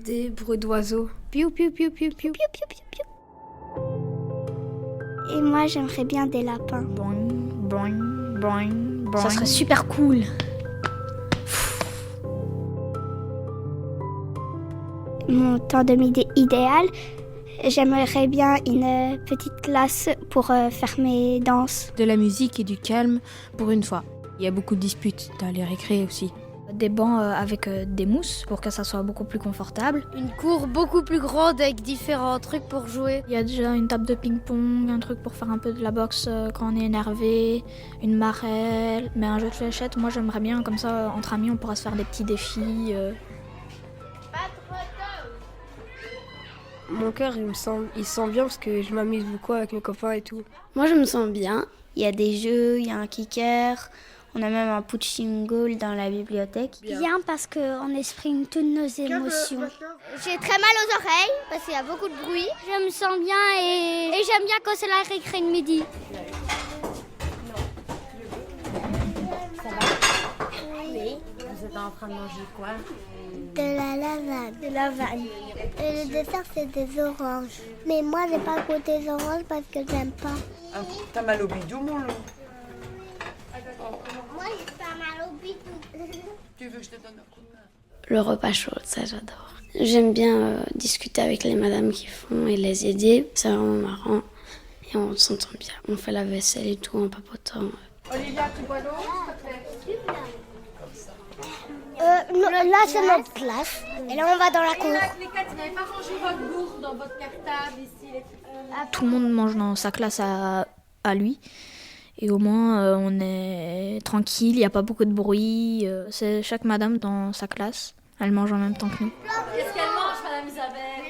Des bruits d'oiseaux. Piou, piou, piou, piou, piou. Piou, piou, piou, piou. Et moi, j'aimerais bien des lapins. Boing, boing, boing, boing. Ça serait super cool. Mon temps de midi idéal, j'aimerais bien une petite classe pour faire mes danses. De la musique et du calme pour une fois. Il y a beaucoup de disputes dans les récrés aussi. Des bancs avec des mousses pour que ça soit beaucoup plus confortable. Une cour beaucoup plus grande avec différents trucs pour jouer. Il y a déjà une table de ping-pong, un truc pour faire un peu de la boxe quand on est énervé, une marelle, mais un jeu de fléchettes, moi j'aimerais bien, comme ça entre amis on pourra se faire des petits défis. Mon cœur, il sent bien parce que je m'amuse beaucoup avec mes copains et tout. Moi, je me sens bien. Il y a des jeux, il y a un kicker. On a même un punching ball dans la bibliothèque. Bien parce qu'on exprime toutes nos émotions. J'ai très mal aux oreilles parce qu'il y a beaucoup de bruit. Je me sens bien et j'aime bien quand c'est la récré de midi. Oui. Vous êtes en train de manger quoi? De la lavande. De la vanne. Et le dessert, c'est des oranges. Mais moi, j'ai pas goûté des oranges parce que j'aime pas. Ah, t'as mal au bidou, mon loup? Moi, j'ai pas mal au bidou. Tu veux que je te donne un coup de main? Le repas chaud, ça j'adore. J'aime bien discuter avec les madames qui font et les aider. C'est vraiment marrant et on s'entend bien. On fait la vaisselle et tout en papotant. Olivia, tu bois l'eau? Là, c'est notre classe. Et là, on va dans la cour. Les quatre, vous n'avez pas rangé votre bourre dans votre cartable ici. Tout le monde mange dans sa classe à lui. Et au moins, on est tranquille, il n'y a pas beaucoup de bruit. C'est chaque madame dans sa classe. Elle mange en même temps que nous. Qu'est-ce qu'elle mange, Madame Isabelle?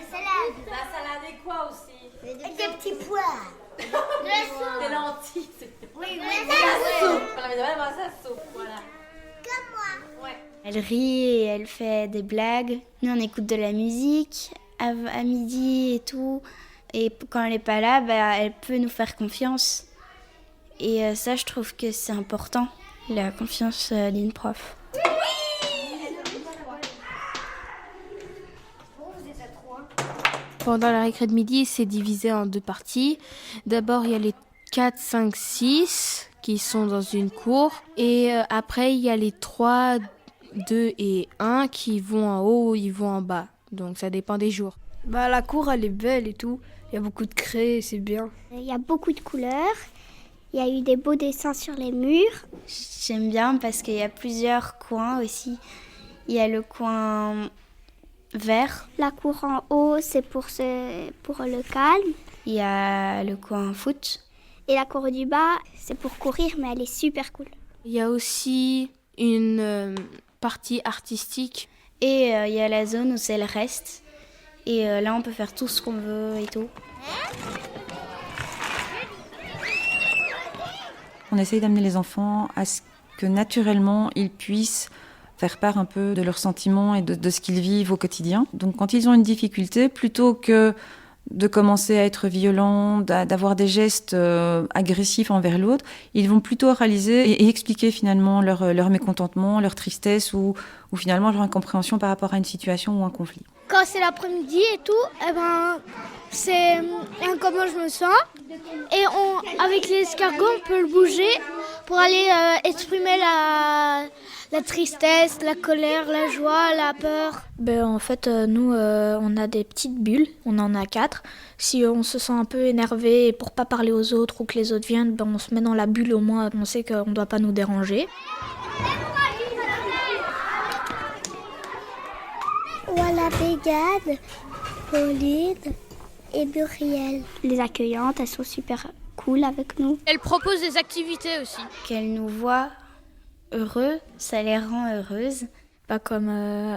La salade et quoi aussi? Des petits pois. Des lentilles. Oui, La soupe. Madame Isabelle mange sa soupe, voilà. Comme moi. Ouais. Elle rit et elle fait des blagues. Nous, on écoute de la musique à midi et tout. Et quand elle n'est pas là, elle peut nous faire confiance. Et ça, je trouve que c'est important, la confiance d'une prof. Pendant la récré de midi, c'est divisé en deux parties. D'abord, il y a les 4, 5, 6 qui sont dans une cour. Et après, il y a les 3, 2 et 1 qui vont en haut ou ils vont en bas. Donc ça dépend des jours. Bah, la cour, elle est belle et tout. Il y a beaucoup de craie, c'est bien. Il y a beaucoup de couleurs. Il y a eu des beaux dessins sur les murs. J'aime bien parce qu'il y a plusieurs coins aussi. Il y a le coin vert. La cour en haut, c'est pour le calme. Il y a le coin foot. Et la cour du bas, c'est pour courir, mais elle est super cool. Il y a aussi une partie artistique. Et il y a la zone où c'est le reste. Et là, on peut faire tout ce qu'on veut et tout. On essaye d'amener les enfants à ce que naturellement, ils puissent faire part un peu de leurs sentiments et de ce qu'ils vivent au quotidien. Donc quand ils ont une difficulté, plutôt que de commencer à être violents, d'avoir des gestes agressifs envers l'autre, ils vont plutôt réaliser et expliquer finalement leur mécontentement, leur tristesse ou finalement leur incompréhension par rapport à une situation ou un conflit. Quand c'est l'après-midi et tout, c'est comment je me sens. Et avec l'escargot, on peut le bouger pour aller exprimer la tristesse, la colère, la joie, la peur. En fait, nous, on a des petites bulles, on en a 4. Si on se sent un peu énervé pour pas parler aux autres ou que les autres viennent, on se met dans la bulle, au moins on sait qu'on ne doit pas nous déranger. Voilà Pégade, Pauline et Muriel. Les accueillantes, elles sont super cool avec nous. Elle propose des activités aussi. Qu'elles nous voient heureux, ça les rend heureuses. Pas comme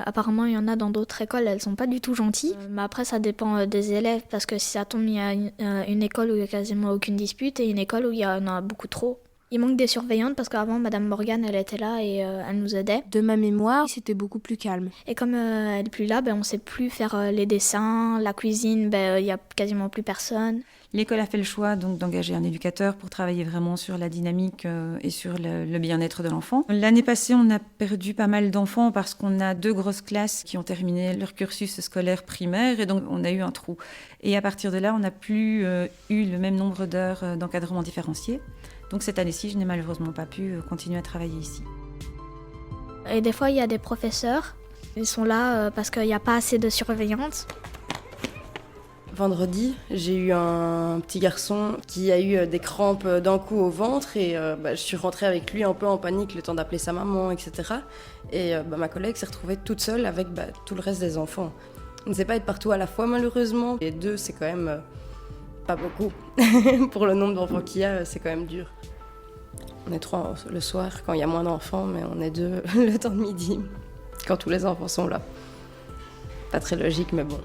apparemment il y en a dans d'autres écoles, elles sont pas du tout gentilles. Mais après ça dépend des élèves parce que si ça tombe, il y a une école où il y a quasiment aucune dispute et une école où il y en a beaucoup trop. Il manque des surveillantes parce qu'avant, Madame Morgane, elle était là et elle nous aidait. De ma mémoire, c'était beaucoup plus calme. Et comme elle n'est plus là, on ne sait plus faire les dessins, la cuisine, il n'y a quasiment plus personne. L'école a fait le choix donc d'engager un éducateur pour travailler vraiment sur la dynamique et sur le bien-être de l'enfant. L'année passée, on a perdu pas mal d'enfants parce qu'on a 2 grosses classes qui ont terminé leur cursus scolaire primaire et donc on a eu un trou. Et à partir de là, on n'a plus eu le même nombre d'heures d'encadrement différencié. Donc cette année-ci, je n'ai malheureusement pas pu continuer à travailler ici. Et des fois, il y a des professeurs, ils sont là parce qu'il n'y a pas assez de surveillantes. Vendredi, j'ai eu un petit garçon qui a eu des crampes d'un coup au ventre et je suis rentrée avec lui un peu en panique, le temps d'appeler sa maman, etc. Et ma collègue s'est retrouvée toute seule avec tout le reste des enfants. On ne sait pas être partout à la fois malheureusement. Et 2, c'est quand même pas beaucoup. Pour le nombre d'enfants qu'il y a, c'est quand même dur. On est 3 le soir quand il y a moins d'enfants, mais on est 2 le temps de midi, quand tous les enfants sont là. Pas très logique, mais bon.